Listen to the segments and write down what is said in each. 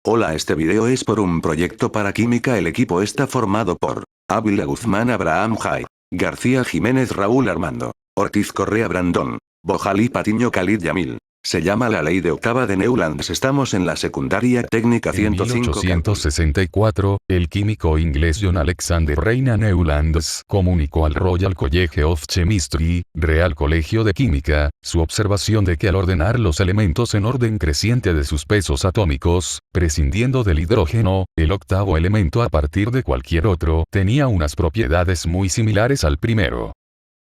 Hola, este video es por un proyecto para química. El equipo está formado por Ávila Guzmán, Abraham Jai, García Jiménez, Raúl Armando, Ortiz Correa, Brandon, Bojalí Patiño, Khalid Yamil. Se llama la ley de octava de Newlands. Estamos en la secundaria técnica En 105. 1864, el químico inglés John Alexander Reina Newlands comunicó al Royal College of Chemistry, Real Colegio de Química, su observación de que al ordenar los elementos en orden creciente de sus pesos atómicos, prescindiendo del hidrógeno, el octavo elemento a partir de cualquier otro, tenía unas propiedades muy similares al primero.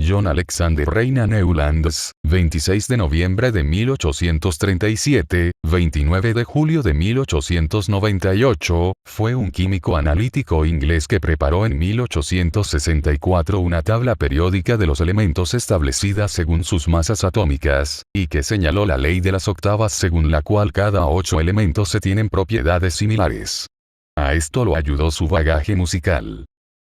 John Alexander Reina Newlands, 26 de noviembre de 1837, 29 de julio de 1898, fue un químico analítico inglés que preparó en 1864 una tabla periódica de los elementos establecida según sus masas atómicas, y que señaló la ley de las octavas según la cual cada 8 elementos se tienen propiedades similares. A esto lo ayudó su bagaje musical.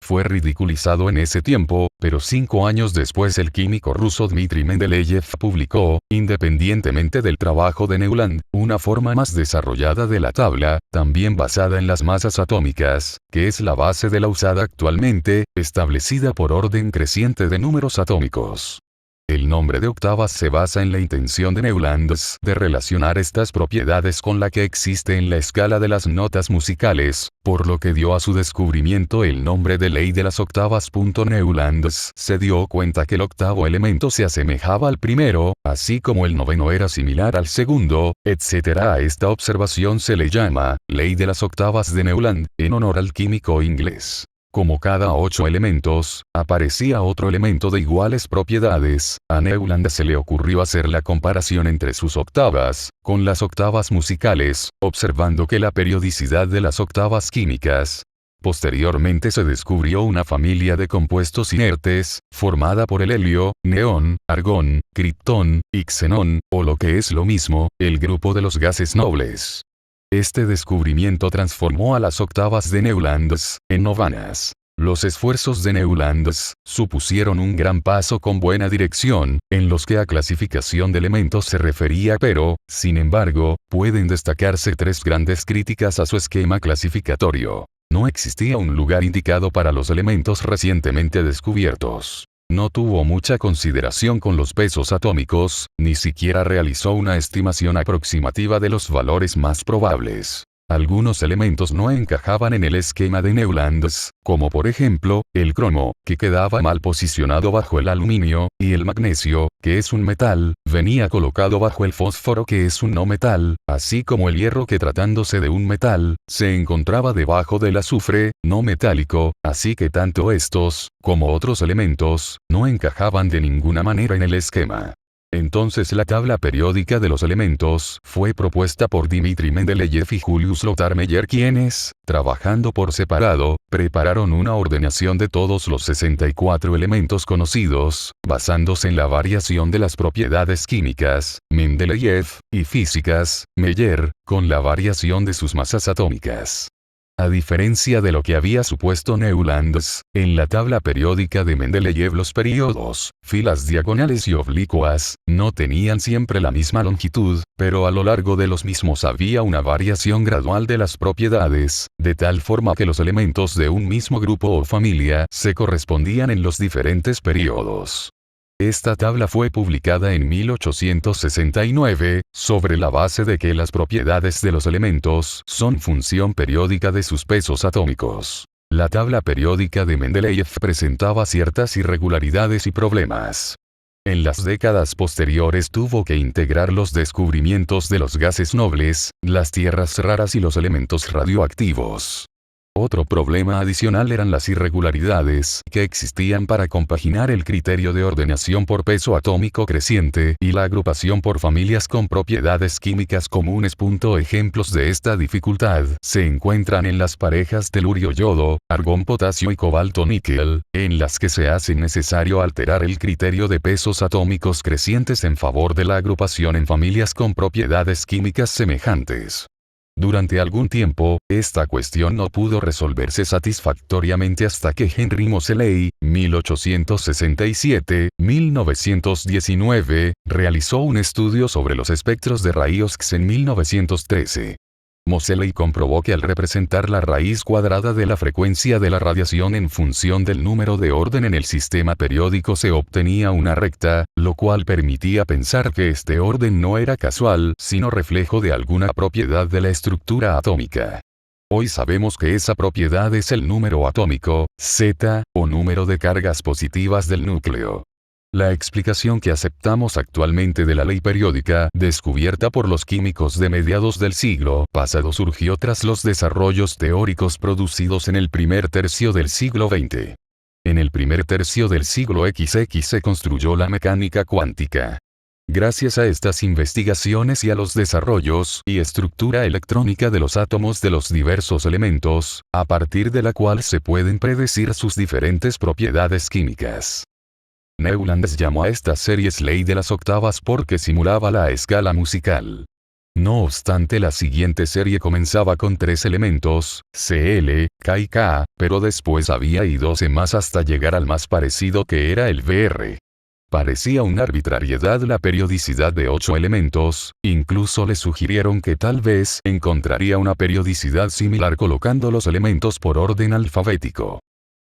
Fue ridiculizado en ese tiempo, pero 5 años después el químico ruso Dmitri Mendeleev publicó, independientemente del trabajo de Newland, una forma más desarrollada de la tabla, también basada en las masas atómicas, que es la base de la usada actualmente, establecida por orden creciente de números atómicos. El nombre de octavas se basa en la intención de Newlands de relacionar estas propiedades con la que existe en la escala de las notas musicales, por lo que dio a su descubrimiento el nombre de ley de las octavas. Newlands se dio cuenta que el octavo elemento se asemejaba al primero, así como el noveno era similar al segundo, etc. A esta observación se le llama ley de las octavas de Newland, en honor al químico inglés. Como cada 8 elementos, aparecía otro elemento de iguales propiedades, a Newland se le ocurrió hacer la comparación entre sus octavas, con las octavas musicales, observando que la periodicidad de las octavas químicas. Posteriormente se descubrió una familia de compuestos inertes, formada por el helio, neón, argón, criptón, y xenón, o lo que es lo mismo, el grupo de los gases nobles. Este descubrimiento transformó a las octavas de Newlands en novanas. Los esfuerzos de Newlands supusieron un gran paso con buena dirección, en los que a clasificación de elementos se refería, pero, sin embargo, pueden destacarse 3 grandes críticas a su esquema clasificatorio. No existía un lugar indicado para los elementos recientemente descubiertos. No tuvo mucha consideración con los pesos atómicos, ni siquiera realizó una estimación aproximativa de los valores más probables. Algunos elementos no encajaban en el esquema de Newlands, como por ejemplo, el cromo, que quedaba mal posicionado bajo el aluminio, y el magnesio, que es un metal, venía colocado bajo el fósforo, que es un no metal, así como el hierro, que tratándose de un metal, se encontraba debajo del azufre, no metálico, así que tanto estos, como otros elementos, no encajaban de ninguna manera en el esquema. Entonces la tabla periódica de los elementos fue propuesta por Dmitri Mendeleev y Julius Lothar Meyer, quienes, trabajando por separado, prepararon una ordenación de todos los 64 elementos conocidos, basándose en la variación de las propiedades químicas, Mendeleev, y físicas, Meyer, con la variación de sus masas atómicas. A diferencia de lo que había supuesto Newlands, en la tabla periódica de Mendeleev los períodos, filas diagonales y oblicuas, no tenían siempre la misma longitud, pero a lo largo de los mismos había una variación gradual de las propiedades, de tal forma que los elementos de un mismo grupo o familia se correspondían en los diferentes períodos. Esta tabla fue publicada en 1869, sobre la base de que las propiedades de los elementos son función periódica de sus pesos atómicos. La tabla periódica de Mendeleev presentaba ciertas irregularidades y problemas. En las décadas posteriores tuvo que integrar los descubrimientos de los gases nobles, las tierras raras y los elementos radioactivos. Otro problema adicional eran las irregularidades que existían para compaginar el criterio de ordenación por peso atómico creciente y la agrupación por familias con propiedades químicas comunes. Ejemplos de esta dificultad se encuentran en las parejas telurio-yodo, argón-potasio y cobalto-níquel, en las que se hace necesario alterar el criterio de pesos atómicos crecientes en favor de la agrupación en familias con propiedades químicas semejantes. Durante algún tiempo, esta cuestión no pudo resolverse satisfactoriamente hasta que Henry Moseley, 1867-1919, realizó un estudio sobre los espectros de rayos X en 1913. Moseley comprobó que al representar la raíz cuadrada de la frecuencia de la radiación en función del número de orden en el sistema periódico se obtenía una recta, lo cual permitía pensar que este orden no era casual, sino reflejo de alguna propiedad de la estructura atómica. Hoy sabemos que esa propiedad es el número atómico, Z, o número de cargas positivas del núcleo. La explicación que aceptamos actualmente de la ley periódica, descubierta por los químicos de mediados del siglo pasado, surgió tras los desarrollos teóricos producidos en el primer tercio del siglo XX. En el primer tercio del siglo XX se construyó la mecánica cuántica. Gracias a estas investigaciones y a los desarrollos y estructura electrónica de los átomos de los diversos elementos, a partir de la cual se pueden predecir sus diferentes propiedades químicas. Newlands llamó a estas series ley de las octavas porque simulaba la escala musical. No obstante, la siguiente serie comenzaba con 3 elementos, Cl, K y K, pero después había y 12 más hasta llegar al más parecido que era el Br. Parecía una arbitrariedad la periodicidad de 8 elementos, incluso le sugirieron que tal vez encontraría una periodicidad similar colocando los elementos por orden alfabético.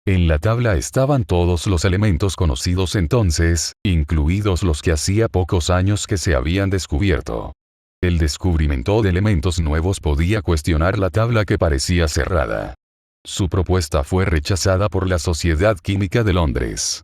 En la tabla estaban todos los elementos conocidos entonces, incluidos los que hacía pocos años que se habían descubierto. El descubrimiento de elementos nuevos podía cuestionar la tabla que parecía cerrada. Su propuesta fue rechazada por la Sociedad Química de Londres.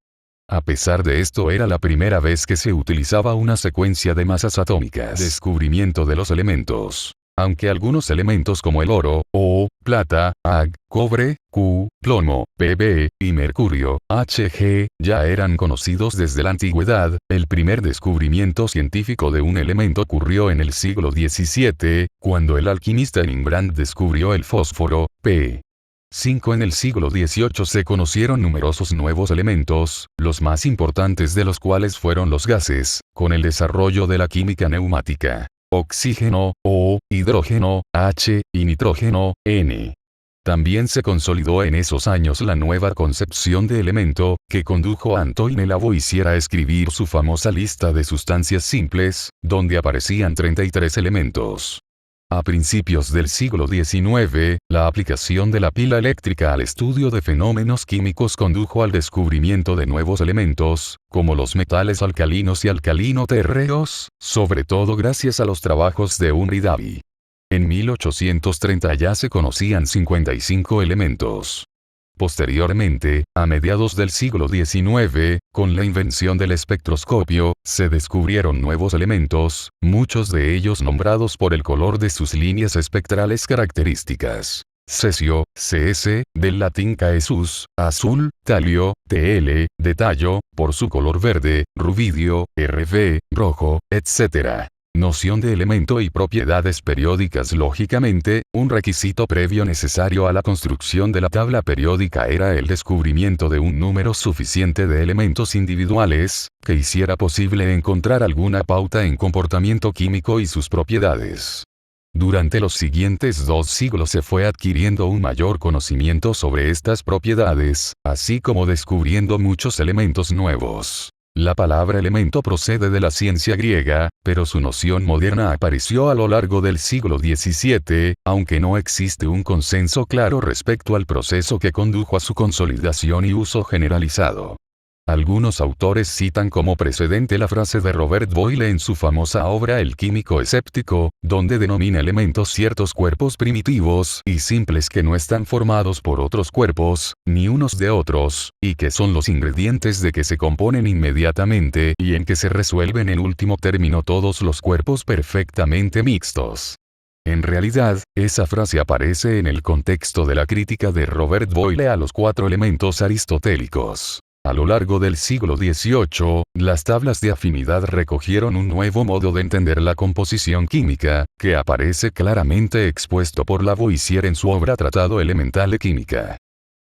A pesar de esto, era la primera vez que se utilizaba una secuencia de masas atómicas. Descubrimiento de los elementos. Aunque algunos elementos como el oro, O, plata, Ag, cobre, Q, plomo, Pb, y mercurio, Hg, ya eran conocidos desde la antigüedad, el primer descubrimiento científico de un elemento ocurrió en el siglo XVII, cuando el alquimista Rembrandt descubrió el fósforo, P. 5. En el siglo XVIII se conocieron numerosos nuevos elementos, los más importantes de los cuales fueron los gases, con el desarrollo de la química neumática. Oxígeno, O, hidrógeno, H, y nitrógeno, N. También se consolidó en esos años la nueva concepción de elemento, que condujo a Antoine Lavoisier a escribir su famosa lista de sustancias simples, donde aparecían 33 elementos. A principios del siglo XIX, la aplicación de la pila eléctrica al estudio de fenómenos químicos condujo al descubrimiento de nuevos elementos, como los metales alcalinos y alcalino-térreos, sobre todo gracias a los trabajos de Unri y Davy. En 1830 ya se conocían 55 elementos. Posteriormente, a mediados del siglo XIX, con la invención del espectroscopio, se descubrieron nuevos elementos, muchos de ellos nombrados por el color de sus líneas espectrales características. Cesio, Cs, del latín caesus, azul, talio, Tl, de tallo, por su color verde, rubidio, Rv, rojo, etc. Noción de elemento y propiedades periódicas. Lógicamente, un requisito previo necesario a la construcción de la tabla periódica era el descubrimiento de un número suficiente de elementos individuales, que hiciera posible encontrar alguna pauta en comportamiento químico y sus propiedades. Durante los siguientes 2 siglos se fue adquiriendo un mayor conocimiento sobre estas propiedades, así como descubriendo muchos elementos nuevos. La palabra elemento procede de la ciencia griega, pero su noción moderna apareció a lo largo del siglo XVII, aunque no existe un consenso claro respecto al proceso que condujo a su consolidación y uso generalizado. Algunos autores citan como precedente la frase de Robert Boyle en su famosa obra El químico escéptico, donde denomina elementos ciertos cuerpos primitivos y simples que no están formados por otros cuerpos, ni unos de otros, y que son los ingredientes de que se componen inmediatamente y en que se resuelven en último término todos los cuerpos perfectamente mixtos. En realidad, esa frase aparece en el contexto de la crítica de Robert Boyle a los 4 elementos aristotélicos. A lo largo del siglo XVIII, las tablas de afinidad recogieron un nuevo modo de entender la composición química, que aparece claramente expuesto por Lavoisier en su obra Tratado Elemental de Química.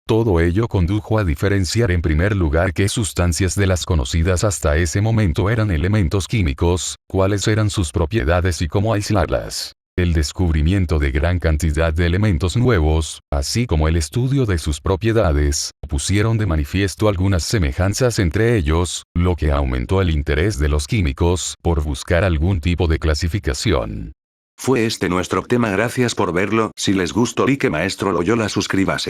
Todo ello condujo a diferenciar en primer lugar qué sustancias de las conocidas hasta ese momento eran elementos químicos, cuáles eran sus propiedades y cómo aislarlas. El descubrimiento de gran cantidad de elementos nuevos, así como el estudio de sus propiedades, pusieron de manifiesto algunas semejanzas entre ellos, lo que aumentó el interés de los químicos por buscar algún tipo de clasificación. Fue este nuestro tema, gracias por verlo, si les gustó like maestro Loyola suscríbase.